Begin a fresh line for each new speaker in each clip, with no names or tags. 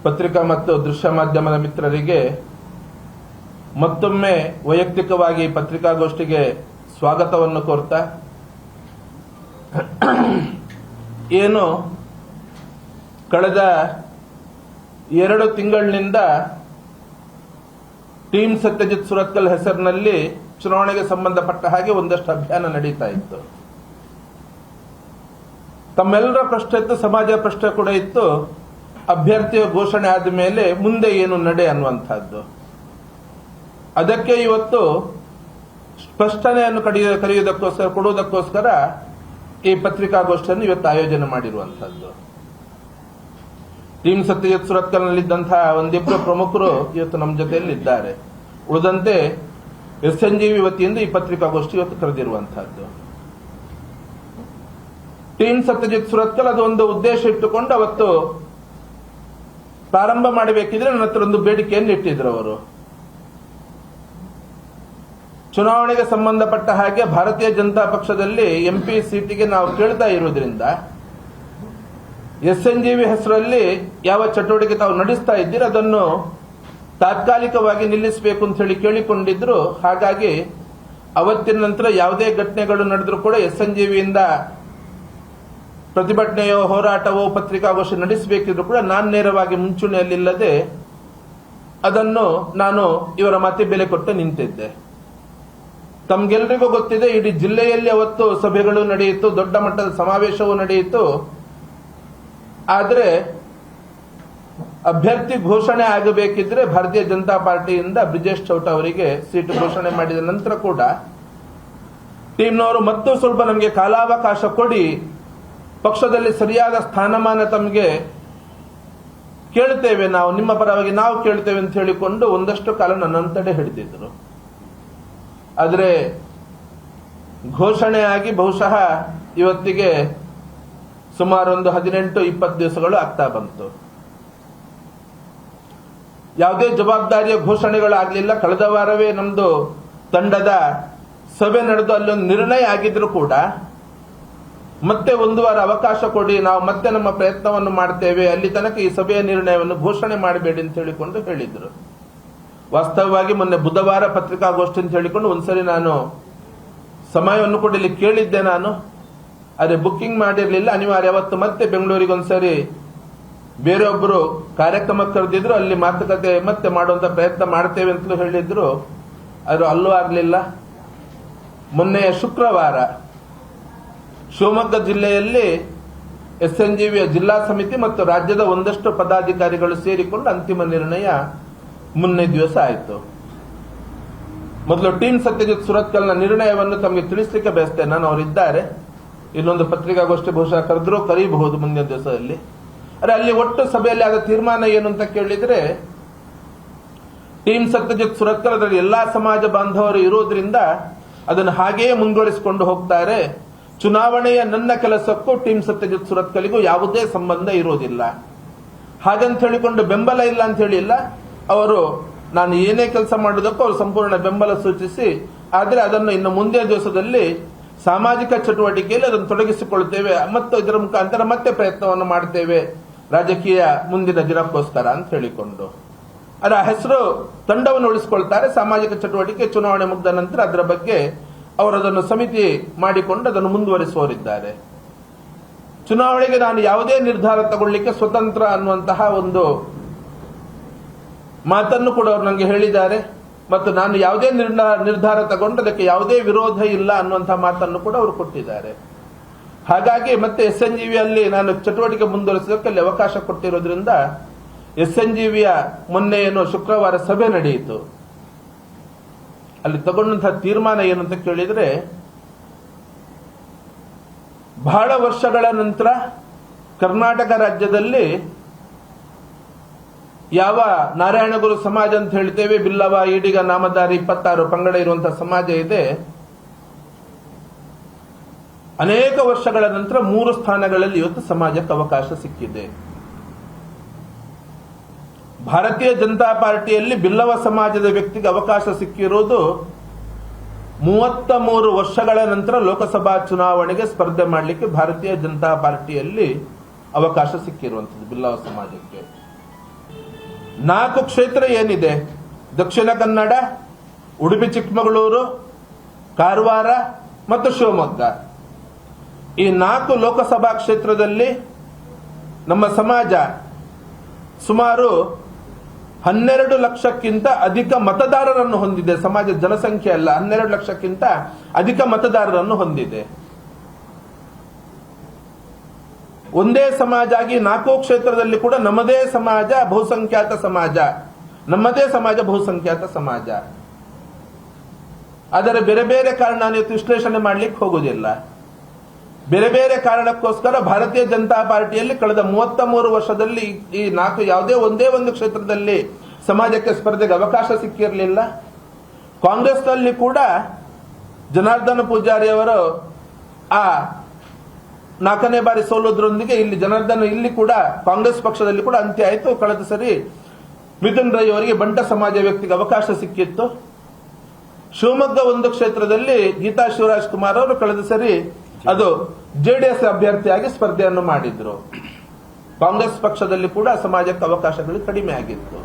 ಪತ್ರಿಕಾ ಮತ್ತು ದೃಶ್ಯ ಮಾಧ್ಯಮದ ಮಿತ್ರರಿಗೆ ಮತ್ತೊಮ್ಮೆ ವೈಯಕ್ತಿಕವಾಗಿ ಪತ್ರಿಕಾಗೋಷ್ಠಿಗೆ ಸ್ವಾಗತವನ್ನು ಕೋರ್ತಾ, ಏನು ಕಳೆದ 2 ತಿಂಗಳಿನಿಂದ ಟೀಮ್ ಸತ್ಯಜಿತ್ ಸುರತ್ಕಲ್ ಹೆಸರಿನಲ್ಲಿ ಚುನಾವಣೆಗೆ ಸಂಬಂಧಪಟ್ಟ ಹಾಗೆ ಒಂದಷ್ಟು ಅಭಿಯಾನ ನಡೀತಾ ಇತ್ತು. ತಮ್ಮೆಲ್ಲರ ಪ್ರಶ್ನೆ ಇತ್ತು, ಸಮಾಜ ಪ್ರಶ್ನೆ ಕೂಡ ಇತ್ತು. ಅಭ್ಯರ್ಥಿಯ ಘೋಷಣೆ ಆದ ಮೇಲೆ ಮುಂದೆ ಏನು ನಡೆ ಅನ್ನುವಂಥದ್ದು. ಅದಕ್ಕೆ ಇವತ್ತು ಸ್ಪಷ್ಟನೆಯನ್ನು ಕೊಡುವುದಕ್ಕೋಸ್ಕರ ಈ ಪತ್ರಿಕಾಗೋಷ್ಠಿಯನ್ನು ಇವತ್ತು ಆಯೋಜನೆ ಮಾಡಿರುವಂತಹದ್ದು. ಟೀಮ್ ಸತ್ಯಜಿತ್ ಸುರತ್ಕಲ್ನಲ್ಲಿದ್ದಂತಹ ಒಂದಿಬ್ಬರು ಪ್ರಮುಖರು ಇವತ್ತು ನಮ್ಮ ಜೊತೆಯಲ್ಲಿ ಇದ್ದಾರೆ. ಉಳಿದಂತೆ SNGV ವತಿಯಿಂದ ಈ ಪತ್ರಿಕಾಗೋಷ್ಠಿ ಇವತ್ತು ಕರೆದಿರುವಂತಹದ್ದು. ಟೀಮ್ ಸತ್ಯಜಿತ್ ಸುರತ್ಕಲ್ ಅದು ಒಂದು ಉದ್ದೇಶ ಇಟ್ಟುಕೊಂಡು ಅವತ್ತು ಪ್ರಾರಂಭ ಮಾಡಬೇಕಿದ್ರೆ ನನ್ನ ಹತ್ರ ಒಂದು ಬೇಡಿಕೆಯನ್ನು ಇಟ್ಟಿದ್ರು. ಅವರು ಚುನಾವಣೆಗೆ ಸಂಬಂಧಪಟ್ಟ ಹಾಗೆ ಭಾರತೀಯ ಜನತಾ ಪಕ್ಷದಲ್ಲಿ MP ಸೀಟಿಗೆ ನಾವು ಕೇಳ್ತಾ ಇರೋದ್ರಿಂದ SNGV ಹೆಸರಲ್ಲಿ ಯಾವ ಚಟುವಟಿಕೆ ತಾವು ನಡೆಸ್ತಾ ಇದ್ದೀರಿ ಅದನ್ನು ತಾತ್ಕಾಲಿಕವಾಗಿ ನಿಲ್ಲಿಸಬೇಕು ಅಂತ ಹೇಳಿ ಕೇಳಿಕೊಂಡಿದ್ರು. ಹಾಗಾಗಿ ಅವತ್ತಿನ ನಂತರ ಯಾವುದೇ ಘಟನೆಗಳು ನಡೆದರೂ ಕೂಡ SNGVಯಿಂದ ಪ್ರತಿಭಟನೆಯೋ ಹೋರಾಟವೋ ಪತ್ರಿಕಾಗೋಷ್ಠಿ ನಡೆಸಬೇಕಿದ್ರು ಕೂಡ ನಾನು ನೇರವಾಗಿ ಮುಂಚೂಣಿಯಲ್ಲಿಲ್ಲದೆ ಅದನ್ನು ನಾನು ಇವರ ಮಾತಿಗೆ ಬೆಲೆ ಕೊಟ್ಟು ನಿಂತಿದ್ದೆ. ತಮ್ಗೆಲ್ರಿಗೂ ಗೊತ್ತಿದೆ, ಇಡೀ ಜಿಲ್ಲೆಯಲ್ಲಿ ಅವತ್ತು ಸಭೆಗಳು ನಡೆಯಿತು, ದೊಡ್ಡ ಮಟ್ಟದ ಸಮಾವೇಶವೂ ನಡೆಯಿತು. ಆದರೆ ಅಭ್ಯರ್ಥಿ ಘೋಷಣೆ ಆಗಬೇಕಿದ್ರೆ ಭಾರತೀಯ ಜನತಾ ಪಾರ್ಟಿಯಿಂದ ಬ್ರಿಜೇಶ್ ಚೌಟ ಅವರಿಗೆ ಸೀಟು ಘೋಷಣೆ ಮಾಡಿದ ನಂತರ ಕೂಡ ಟೀಮ್ನವರು ಮತ್ತು ಸ್ವಲ್ಪ ನಮಗೆ ಕಾಲಾವಕಾಶ ಕೊಡಿ, ಪಕ್ಷದಲ್ಲಿ ಸರಿಯಾದ ಸ್ಥಾನಮಾನ ತಮಗೆ ಕೇಳ್ತೇವೆ, ನಾವು ನಿಮ್ಮ ಪರವಾಗಿ ನಾವು ಕೇಳ್ತೇವೆ ಅಂತ ಹೇಳಿಕೊಂಡು ಒಂದಷ್ಟು ಕಾಲ ನನ್ನಂತಡೆ ಹಿಡಿದಿದ್ರು. ಆದರೆ ಘೋಷಣೆ ಆಗಿ ಬಹುಶಃ ಇವತ್ತಿಗೆ ಸುಮಾರು ಒಂದು 18-20 ದಿವಸಗಳು ಆಗ್ತಾ ಬಂತು. ಯಾವುದೇ ಜವಾಬ್ದಾರಿಯ ಘೋಷಣೆಗಳಾಗಲಿಲ್ಲ. ಕಳೆದ ವಾರವೇ ನಮ್ದು ತಂಡದ ಸಭೆ ನಡೆದು ಅಲ್ಲೊಂದು ನಿರ್ಣಯ ಆಗಿದ್ರು ಕೂಡ ಮತ್ತೆ 1 ವಾರ ಅವಕಾಶ ಕೊಡಿ, ನಾವು ಮತ್ತೆ ನಮ್ಮ ಪ್ರಯತ್ನವನ್ನು ಮಾಡ್ತೇವೆ, ಅಲ್ಲಿ ತನಕ ಈ ಸಭೆಯ ನಿರ್ಣಯವನ್ನು ಘೋಷಣೆ ಮಾಡಬೇಡಿ ಅಂತ ಹೇಳಿಕೊಂಡು ಹೇಳಿದ್ರು. ವಾಸ್ತವವಾಗಿ ಮೊನ್ನೆ ಬುಧವಾರ ಪತ್ರಿಕಾಗೋಷ್ಠಿ ಅಂತ ಹೇಳಿಕೊಂಡು ಒಂದ್ಸರಿ ನಾನು ಸಮಯವನ್ನು ಕೂಡ ಇಲ್ಲಿ ಕೇಳಿದ್ದೆ. ನಾನು ಅದೇ ಬುಕ್ಕಿಂಗ್ ಮಾಡಿರಲಿಲ್ಲ, ಅನಿವಾರ್ಯ ಅವತ್ತು ಮತ್ತೆ ಬೆಂಗಳೂರಿಗೆ ಒಂದ್ಸರಿ ಬೇರೊಬ್ಬರು ಕಾರ್ಯಕ್ರಮ ಕರೆದಿದ್ರು, ಅಲ್ಲಿ ಮಾತುಕತೆ ಮತ್ತೆ ಮಾಡುವಂತ ಪ್ರಯತ್ನ ಮಾಡ್ತೇವೆ ಅಂತಲೂ ಹೇಳಿದ್ರು. ಅದು ಅಲ್ಲೂ ಆಗಲಿಲ್ಲ. ಮೊನ್ನೆ ಶುಕ್ರವಾರ ಶಿವಮೊಗ್ಗ ಜಿಲ್ಲೆಯಲ್ಲಿ SNGVಯ ಜಿಲ್ಲಾ ಸಮಿತಿ ಮತ್ತು ರಾಜ್ಯದ ಒಂದಷ್ಟು ಪದಾಧಿಕಾರಿಗಳು ಸೇರಿಕೊಂಡು ಅಂತಿಮ ನಿರ್ಣಯ ಮೊನ್ನೆ ದಿವಸ ಆಯಿತು. ಮೊದಲು ಟೀಮ್ ಸತ್ಯಜಿತ್ ಸುರತ್ಕಲ್ನ ನಿರ್ಣಯವನ್ನು ತಮಗೆ ತಿಳಿಸಲಿಕ್ಕೆ ಬಯಸ್ತೇನೆ. ನಾನು ಅವರಿದ್ದಾರೆ, ಇನ್ನೊಂದು ಪತ್ರಿಕಾಗೋಷ್ಠಿ ಬಹುಶಃ ಕರೆದ್ರೂ ಕರೀಬಹುದು ಮುಂದಿನ ದಿವಸದಲ್ಲಿ. ಅರೆ ಅಲ್ಲಿ ಒಟ್ಟು ಸಭೆಯಲ್ಲಿ ಆದ ತೀರ್ಮಾನ ಏನು ಅಂತ ಕೇಳಿದ್ರೆ, ಟೀಮ್ ಸತ್ಯಜಿತ್ ಸುರತ್ಕಲ್ ಅದರಲ್ಲಿ ಎಲ್ಲಾ ಸಮಾಜ ಬಾಂಧವರು ಇರೋದ್ರಿಂದ ಅದನ್ನು ಹಾಗೆಯೇ ಮುಂದುವರಿಸಿಕೊಂಡು ಹೋಗ್ತಾರೆ. ಚುನಾವಣೆಯ ನನ್ನ ಕೆಲಸಕ್ಕೂ ಟೀಮ್ ಸತ್ಯಜಿತ್ ಸುರತ್ಕಲ್ಗೂ ಯಾವುದೇ ಸಂಬಂಧ ಇರೋದಿಲ್ಲ. ಹಾಗಂತ ಹೇಳಿಕೊಂಡು ಬೆಂಬಲ ಇಲ್ಲ ಅಂತ ಹೇಳಿಲ್ಲ. ಅವರು ನಾನು ಏನೇ ಕೆಲಸ ಮಾಡೋದಕ್ಕೂ ಅವರು ಸಂಪೂರ್ಣ ಬೆಂಬಲ ಸೂಚಿಸಿ, ಆದರೆ ಅದನ್ನು ಇನ್ನು ಮುಂದಿನ ದಿವಸದಲ್ಲಿ ಸಾಮಾಜಿಕ ಚಟುವಟಿಕೆಯಲ್ಲಿ ಅದನ್ನು ತೊಡಗಿಸಿಕೊಳ್ತೇವೆ ಮತ್ತು ಇದರ ಮುಖಾಂತರ ಮತ್ತೆ ಪ್ರಯತ್ನವನ್ನು ಮಾಡ್ತೇವೆ ರಾಜಕೀಯ ಮುಂದಿನ ದಿನಕ್ಕೋಸ್ಕರ ಅಂತ ಹೇಳಿಕೊಂಡು ಅದರ ಹೆಸರು ತಂಡವನ್ನು ಉಳಿಸಿಕೊಳ್ತಾರೆ. ಸಾಮಾಜಿಕ ಚಟುವಟಿಕೆ ಚುನಾವಣೆ ಮುಗಿದ ನಂತರ ಅದರ ಬಗ್ಗೆ ಅವರು ಅದನ್ನು ಸಮಿತಿ ಮಾಡಿಕೊಂಡು ಅದನ್ನು ಮುಂದುವರಿಸುವವರಿದ್ದಾರೆ. ಚುನಾವಣೆಗೆ ನಾನು ಯಾವುದೇ ನಿರ್ಧಾರ ತಗೊಳ್ಳಿಕ್ಕೆ ಸ್ವತಂತ್ರ ಅನ್ನುವಂತಹ ಒಂದು ಮಾತನ್ನು ಕೂಡ ಅವರು ನನಗೆ ಹೇಳಿದ್ದಾರೆ ಮತ್ತು ನಾನು ಯಾವುದೇ ನಿರ್ಧಾರ ತಗೊಂಡು ಅದಕ್ಕೆ ಯಾವುದೇ ವಿರೋಧ ಇಲ್ಲ ಅನ್ನುವಂತಹ ಮಾತನ್ನು ಕೂಡ ಅವರು ಕೊಟ್ಟಿದ್ದಾರೆ. ಹಾಗಾಗಿ ಮತ್ತೆ SNGVಯಲ್ಲಿ ನಾನು ಚಟುವಟಿಕೆ ಮುಂದುವರಿಸೋದಕ್ಕೆ ಅಲ್ಲಿ ಅವಕಾಶ ಕೊಟ್ಟಿರೋದ್ರಿಂದ SNGVಯ ಮೊನ್ನೆ ಏನು ಶುಕ್ರವಾರ ಸಭೆ ನಡೆಯಿತು, ಅಲ್ಲಿ ತಗೊಂಡಂತಹ ತೀರ್ಮಾನ ಏನು ಅಂತ ಕೇಳಿದ್ರೆ, ಬಹಳ ವರ್ಷಗಳ ನಂತರ ಕರ್ನಾಟಕ ರಾಜ್ಯದಲ್ಲಿ ಯಾವ ನಾರಾಯಣಗುರು ಸಮಾಜ ಅಂತ ಹೇಳ್ತೇವೆ, ಬಿಲ್ಲವ, ಈಡಿಗ, ನಾಮಧಾರಿ 26 ಪಂಗಡ ಇರುವಂತಹ ಸಮಾಜ ಇದೆ. ಅನೇಕ ವರ್ಷಗಳ ನಂತರ 3 ಸ್ಥಾನಗಳಲ್ಲಿ ಇವತ್ತು ಸಮಾಜಕ್ಕೆ ಅವಕಾಶ ಸಿಕ್ಕಿದೆ. ಭಾರತೀಯ ಜನತಾ ಪಾರ್ಟಿಯಲ್ಲಿ ಬಿಲ್ಲವ ಸಮಾಜದ ವ್ಯಕ್ತಿಗೆ ಅವಕಾಶ ಸಿಕ್ಕಿರುವುದು 33 ವರ್ಷಗಳ ನಂತರ ಲೋಕಸಭಾ ಚುನಾವಣೆಗೆ ಸ್ಪರ್ಧೆ ಮಾಡಲಿಕ್ಕೆ ಭಾರತೀಯ ಜನತಾ ಪಾರ್ಟಿಯಲ್ಲಿ ಅವಕಾಶ ಸಿಕ್ಕಿರುವಂಥದ್ದು ಬಿಲ್ಲವ ಸಮಾಜಕ್ಕೆ. 4 ಕ್ಷೇತ್ರ ಏನಿದೆ, ದಕ್ಷಿಣ ಕನ್ನಡ, ಉಡುಪಿ ಚಿಕ್ಕಮಗಳೂರು, ಕಾರವಾರ ಮತ್ತು ಶಿವಮೊಗ್ಗ, ಈ 4 ಲೋಕಸಭಾ ಕ್ಷೇತ್ರದಲ್ಲಿ ನಮ್ಮ ಸಮಾಜ ಸುಮಾರು 12 ಲಕ್ಷಕ್ಕಿಂತ ಅಧಿಕ ಮತದಾರರನ್ನು ಹೊಂದಿದೆ. ಸಮಾಜದ ಜನಸಂಖ್ಯೆ ಅಲ್ಲ, 12 ಲಕ್ಷಕ್ಕಿಂತ ಅಧಿಕ ಮತದಾರರನ್ನು ಹೊಂದಿದೆ. ಒಂದೇ ಸಮಾಜ ಆಗಿ 4 ಕ್ಷೇತ್ರದಲ್ಲಿ ಕೂಡ ನಮ್ಮದೇ ಸಮಾಜ ಬಹುಸಂಖ್ಯಾತ ಸಮಾಜ, ನಮ್ಮದೇ ಸಮಾಜ ಬಹುಸಂಖ್ಯಾತ ಸಮಾಜ. ಆದರೆ ಬೇರೆ ಬೇರೆ ಕಾರಣ ನೀವು ವಿಶ್ಲೇಷಣೆ ಮಾಡ್ಲಿಕ್ಕೆ ಹೋಗುವುದಿಲ್ಲ. ಬೇರೆ ಬೇರೆ ಕಾರಣಕ್ಕೋಸ್ಕರ ಭಾರತೀಯ ಜನತಾ ಪಾರ್ಟಿಯಲ್ಲಿ ಕಳೆದ 33 ವರ್ಷದಲ್ಲಿ ಈ 4 ಯಾವುದೇ ಒಂದೇ ಒಂದು ಕ್ಷೇತ್ರದಲ್ಲಿ ಸಮಾಜಕ್ಕೆ ಸ್ಪರ್ಧೆಗೆ ಅವಕಾಶ ಸಿಕ್ಕಿರಲಿಲ್ಲ. ಕಾಂಗ್ರೆಸ್ನಲ್ಲಿ ಕೂಡ ಜನಾರ್ದನ ಪೂಜಾರಿ ಅವರು ಆ 4ನೇ ಬಾರಿ ಸೋಲೋದ್ರೊಂದಿಗೆ ಇಲ್ಲಿ ಕೂಡ ಕಾಂಗ್ರೆಸ್ ಪಕ್ಷದಲ್ಲಿ ಕೂಡ ಅಂತ್ಯ ಆಯಿತು. ಕಳೆದ ಸರಿ ಮಿಥುನ್ ರೈ ಅವರಿಗೆ ಬಂಟ ಸಮಾಜ ವ್ಯಕ್ತಿಗೆ ಅವಕಾಶ ಸಿಕ್ಕಿತ್ತು. ಶಿವಮೊಗ್ಗ ಒಂದು ಕ್ಷೇತ್ರದಲ್ಲಿ ಗೀತಾ ಶಿವರಾಜ್ ಕುಮಾರ್ ಅವರು ಕಳೆದ ಸರಿ ಅದು ಜೆಡಿಎಸ್ ಅಭ್ಯರ್ಥಿಯಾಗಿ ಸ್ಪರ್ಧೆಯನ್ನು ಮಾಡಿದ್ರು. ಕಾಂಗ್ರೆಸ್ ಪಕ್ಷದಲ್ಲಿ ಕೂಡ ಸಮಾಜಕ್ಕೆ ಅವಕಾಶಗಳು ಕಡಿಮೆ ಆಗಿತ್ತು.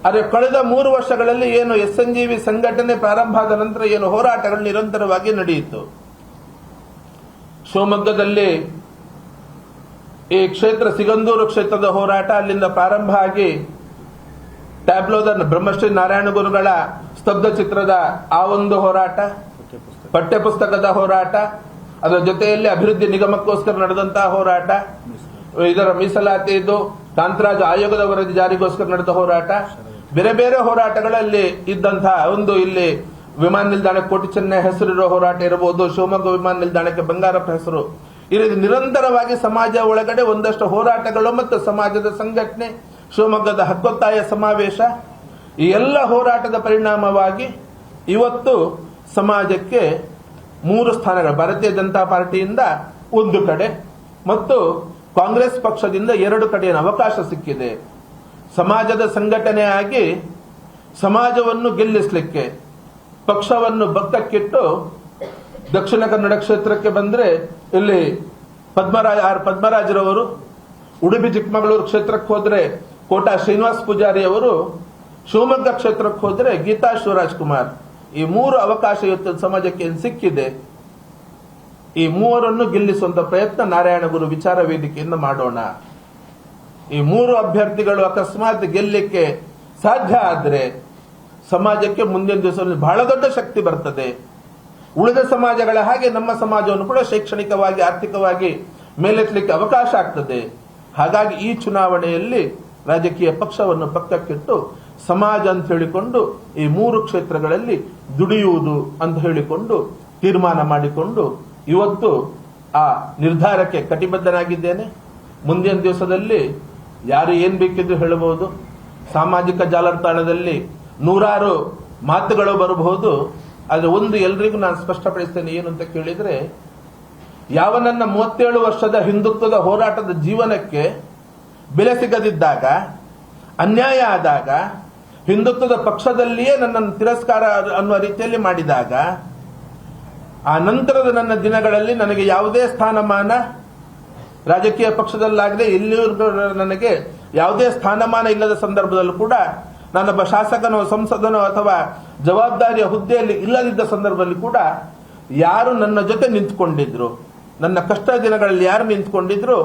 ಆದರೆ ಕಳೆದ 3 ವರ್ಷಗಳಲ್ಲಿ ಏನು SNGV ಸಂಘಟನೆ ಪ್ರಾರಂಭ ಆದ ನಂತರ ಏನು ಹೋರಾಟಗಳು ನಿರಂತರವಾಗಿ ನಡೆಯಿತು. ಶಿವಮೊಗ್ಗದಲ್ಲಿ ಈ ಕ್ಷೇತ್ರ ಸಿಗಂದೂರು ಕ್ಷೇತ್ರದ ಹೋರಾಟ ಅಲ್ಲಿಂದ ಪ್ರಾರಂಭ ಆಗಿ ಟ್ಯಾಬ್ಲೋದ ಬ್ರಹ್ಮಶ್ರೀ ನಾರಾಯಣ ಗುರುಗಳ ಸ್ತಬ್ಧ ಚಿತ್ರದ ಆ ಒಂದು ಹೋರಾಟ, ಪಠ್ಯಪುಸ್ತಕದ ಹೋರಾಟ, ಅದರ ಜೊತೆಯಲ್ಲಿ ಅಭಿವೃದ್ಧಿ ನಿಗಮಕ್ಕೋಸ್ಕರ ನಡೆದಂತಹ ಹೋರಾಟ, ಇದರ ಮೀಸಲಾತಿದು ಕಾಂತರಾಜ್ ಆಯೋಗದ ವರದಿ ಜಾರಿಗೋಸ್ಕರ ನಡೆದ ಹೋರಾಟ, ಬೇರೆ ಬೇರೆ ಹೋರಾಟಗಳಲ್ಲಿ ಇದ್ದಂತಹ ಒಂದು ಇಲ್ಲಿ ವಿಮಾನ ನಿಲ್ದಾಣಕ್ಕೆ ಕೋಟಿ ಚೆನ್ನೈ ಹೆಸರಿರೋ ಹೋರಾಟ ಇರಬಹುದು, ಶಿವಮೊಗ್ಗ ವಿಮಾನ ನಿಲ್ದಾಣಕ್ಕೆ ಬಂಗಾರಪ್ಪ ಹೆಸರು, ಈ ರೀತಿ ನಿರಂತರವಾಗಿ ಸಮಾಜ ಒಳಗಡೆ ಒಂದಷ್ಟು ಹೋರಾಟಗಳು ಮತ್ತು ಸಮಾಜದ ಸಂಘಟನೆ, ಶಿವಮೊಗ್ಗದ ಹಕ್ಕೊತ್ತಾಯ ಸಮಾವೇಶ, ಈ ಎಲ್ಲ ಹೋರಾಟದ ಪರಿಣಾಮವಾಗಿ ಇವತ್ತು ಸಮಾಜಕ್ಕೆ 3 ಸ್ಥಾನಗಳು ಭಾರತೀಯ ಜನತಾ ಪಾರ್ಟಿಯಿಂದ 1 ಕಡೆ ಮತ್ತು ಕಾಂಗ್ರೆಸ್ ಪಕ್ಷದಿಂದ 2 ಕಡೆಯ ಅವಕಾಶ ಸಿಕ್ಕಿದೆ. ಸಮಾಜದ ಸಂಘಟನೆ ಆಗಿ ಸಮಾಜವನ್ನು ಗೆಲ್ಲಿಸಲಿಕ್ಕೆ ಪಕ್ಷವನ್ನು ಬಕ್ಕಕ್ಕಿಟ್ಟು ದಕ್ಷಿಣ ಕನ್ನಡ ಕ್ಷೇತ್ರಕ್ಕೆ ಬಂದ್ರೆ ಇಲ್ಲಿ ಪದ್ಮರಾಜರವರು, ಉಡುಪಿ ಚಿಕ್ಕಮಗಳೂರು ಕ್ಷೇತ್ರಕ್ಕೆ ಹೋದ್ರೆ ಕೋಟಾ ಶ್ರೀನಿವಾಸ್ ಪೂಜಾರಿ ಅವರು, ಶಿವಮೊಗ್ಗ ಕ್ಷೇತ್ರಕ್ಕೆ ಹೋದ್ರೆ ಗೀತಾ ಶಿವರಾಜ್ ಕುಮಾರ್, ಈ 3 ಅವಕಾಶ ಇವತ್ತು ಸಮಾಜಕ್ಕೆ ಸಿಕ್ಕಿದೆ. ಈ 3ರನ್ನು ಗೆಲ್ಲಿಸುವಂತ ಪ್ರಯತ್ನ ನಾರಾಯಣ ಗುರು ವಿಚಾರ ವೇದಿಕೆಯಿಂದ ಮಾಡೋಣ. ಈ 3 ಅಭ್ಯರ್ಥಿಗಳು ಅಕಸ್ಮಾತ್ ಗೆಲ್ಲಲಿಕ್ಕೆ ಸಾಧ್ಯ ಆದ್ರೆ ಸಮಾಜಕ್ಕೆ ಮುಂದಿನ ದಿವಸದಲ್ಲಿ ಬಹಳ ದೊಡ್ಡ ಶಕ್ತಿ ಬರ್ತದೆ. ಉಳಿದ ಸಮಾಜಗಳ ಹಾಗೆ ನಮ್ಮ ಸಮಾಜವನ್ನು ಕೂಡ ಶೈಕ್ಷಣಿಕವಾಗಿ ಆರ್ಥಿಕವಾಗಿ ಮೇಲೆತ್ತಲಿಕ್ಕೆ ಅವಕಾಶ ಆಗ್ತದೆ. ಹಾಗಾಗಿ ಈ ಚುನಾವಣೆಯಲ್ಲಿ ರಾಜಕೀಯ ಪಕ್ಷವನ್ನು ಪಕ್ಕಕ್ಕಿಟ್ಟು ಸಮಾಜ ಅಂತ ಹೇಳಿಕೊಂಡು ಈ 3 ಕ್ಷೇತ್ರಗಳಲ್ಲಿ ದುಡಿಯುವುದು ಅಂತ ಹೇಳಿಕೊಂಡು ತೀರ್ಮಾನ ಮಾಡಿಕೊಂಡು ಇವತ್ತು ಆ ನಿರ್ಧಾರಕ್ಕೆ ಕಟಿಬದ್ಧನಾಗಿದ್ದೇನೆ. ಮುಂದಿನ ದಿವಸದಲ್ಲಿ ಯಾರು ಏನ್ ಬೇಕಿದ್ರು ಹೇಳಬಹುದು. ಸಾಮಾಜಿಕ ಜಾಲತಾಣದಲ್ಲಿ 100 ಮಾತುಗಳು ಬರಬಹುದು. ಆದರೆ ಒಂದು ಎಲ್ರಿಗೂ ನಾನು ಸ್ಪಷ್ಟಪಡಿಸ್ತೇನೆ, ಏನು ಅಂತ ಕೇಳಿದ್ರೆ, ಯಾವ ನನ್ನ 37 ವರ್ಷದ ಹಿಂದುತ್ವದ ಹೋರಾಟದ ಜೀವನಕ್ಕೆ ಬೆಲೆ ಸಿಗದಿದ್ದಾಗ, ಅನ್ಯಾಯ ಆದಾಗ, ಹಿಂದುತ್ವದ ಪಕ್ಷದಲ್ಲಿಯೇ ನನ್ನನ್ನು ತಿರಸ್ಕಾರ ಅನ್ನುವ ರೀತಿಯಲ್ಲಿ ಮಾಡಿದಾಗ, ಆ ನಂತರದ ನನ್ನ ದಿನಗಳಲ್ಲಿ ನನಗೆ ಯಾವುದೇ ಸ್ಥಾನಮಾನ ರಾಜಕೀಯ ಪಕ್ಷದಲ್ಲಾಗದೆ ಇಲ್ಲಿವರೆಗೂ ನನಗೆ ಯಾವುದೇ ಸ್ಥಾನಮಾನ ಇಲ್ಲದ ಸಂದರ್ಭದಲ್ಲೂ ಕೂಡ ನಾನೊಬ್ಬ ಶಾಸಕನೋ ಸಂಸದನೋ ಅಥವಾ ಜವಾಬ್ದಾರಿಯ ಹುದ್ದೆಯಲ್ಲಿ ಇಲ್ಲದಿದ್ದ ಸಂದರ್ಭದಲ್ಲಿ ಕೂಡ ಯಾರು ನನ್ನ ಜೊತೆ ನಿಂತ್ಕೊಂಡಿದ್ರು, ನನ್ನ ಕಷ್ಟ ದಿನಗಳಲ್ಲಿ ಯಾರು ನಿಂತ್ಕೊಂಡಿದ್ರು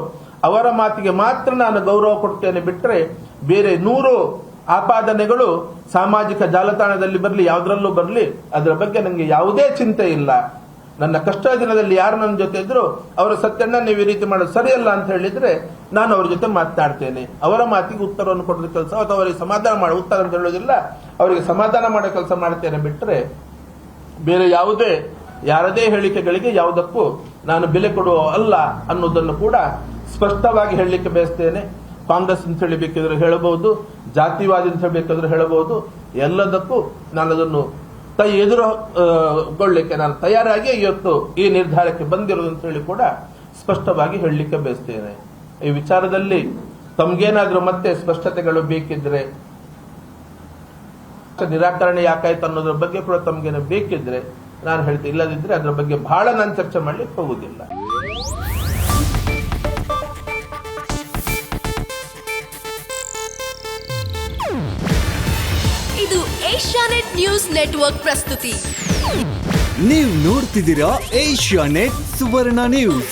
ಅವರ ಮಾತಿಗೆ ಮಾತ್ರ ನಾನು ಗೌರವ ಕೊಡ್ತೇನೆ. ಬಿಟ್ಟರೆ ಬೇರೆ 100 ಆಪಾದನೆಗಳು ಸಾಮಾಜಿಕ ಜಾಲತಾಣದಲ್ಲಿ ಬರಲಿ, ಯಾವುದರಲ್ಲೂ ಬರಲಿ, ಅದರ ಬಗ್ಗೆ ನನಗೆ ಯಾವುದೇ ಚಿಂತೆ ಇಲ್ಲ. ನನ್ನ ಕಷ್ಟ ದಿನದಲ್ಲಿ ಯಾರು ನನ್ನ ಜೊತೆ ಇದ್ರು ಅವರ ಸತ್ಯನ ನೀವು ಈ ರೀತಿ ಮಾಡೋದು ಸರಿಯಲ್ಲ ಅಂತ ಹೇಳಿದ್ರೆ ನಾನು ಅವ್ರ ಜೊತೆ ಮಾತನಾಡ್ತೇನೆ. ಅವರ ಮಾತಿಗೆ ಉತ್ತರವನ್ನು ಕೊಡೋದ ಕೆಲಸ ಅಥವಾ ಅವರಿಗೆ ಸಮಾಧಾನ ಮಾಡೋ ಉತ್ತರ ಅಂತ ಹೇಳೋದಿಲ್ಲ, ಅವರಿಗೆ ಸಮಾಧಾನ ಮಾಡೋ ಕೆಲಸ ಮಾಡ್ತೇನೆ. ಬಿಟ್ಟರೆ ಬೇರೆ ಯಾರದೇ ಹೇಳಿಕೆಗಳಿಗೆ ಯಾವುದಕ್ಕೂ ನಾನು ಬೆಲೆ ಕೊಡುವ ಅಲ್ಲ ಅನ್ನೋದನ್ನು ಕೂಡ ಸ್ಪಷ್ಟವಾಗಿ ಹೇಳಲಿಕ್ಕೆ ಬಯಸ್ತೇನೆ. ಕಾಂಗ್ರೆಸ್ ಅಂತ ಹೇಳಿ ಬೇಕಿದ್ರೆ ಹೇಳಬಹುದು, ಜಾತಿವಾದಿ ಅಂತ ಹೇಳಬೇಕಾದ್ರೆ ಹೇಳಬಹುದು, ಎಲ್ಲದಕ್ಕೂ ನಾನು ಅದನ್ನು ಎದುರುಗೊಳ್ಳಲಿಕ್ಕೆ ನಾನು ತಯಾರಾಗಿ ಇವತ್ತು ಈ ನಿರ್ಧಾರಕ್ಕೆ ಬಂದಿರೋದು ಅಂತ ಹೇಳಿ ಕೂಡ ಸ್ಪಷ್ಟವಾಗಿ ಹೇಳಲಿಕ್ಕೆ ಬಯಸ್ತೇನೆ. ಈ ವಿಚಾರದಲ್ಲಿ ತಮ್ಗೇನಾದ್ರೂ ಮತ್ತೆ ಸ್ಪಷ್ಟತೆಗಳು ಬೇಕಿದ್ರೆ, ನಿರಾಕರಣೆ ಯಾಕಾಯ್ತು ಅನ್ನೋದ್ರ ಬಗ್ಗೆ ಕೂಡ ತಮ್ಗೇನೋ ಬೇಕಿದ್ರೆ ನಾನು ಹೇಳ್ತೀನಿ, ಇಲ್ಲದಿದ್ರೆ ಅದರ ಬಗ್ಗೆ ಬಹಳ ನಾನು ಚರ್ಚೆ ಮಾಡ್ಲಿಕ್ಕೆ ಹೋಗುದಿಲ್ಲ.
ಇದು ಏಷ್ಯಾನೆಟ್ ನ್ಯೂಸ್ ನೆಟ್ವರ್ಕ್ ಪ್ರಸ್ತುತಿ.
ನೀವು ನೋಡ್ತಿದ್ದೀರಾ ಏಷ್ಯಾನೆಟ್ ಸುವರ್ಣ ನ್ಯೂಸ್.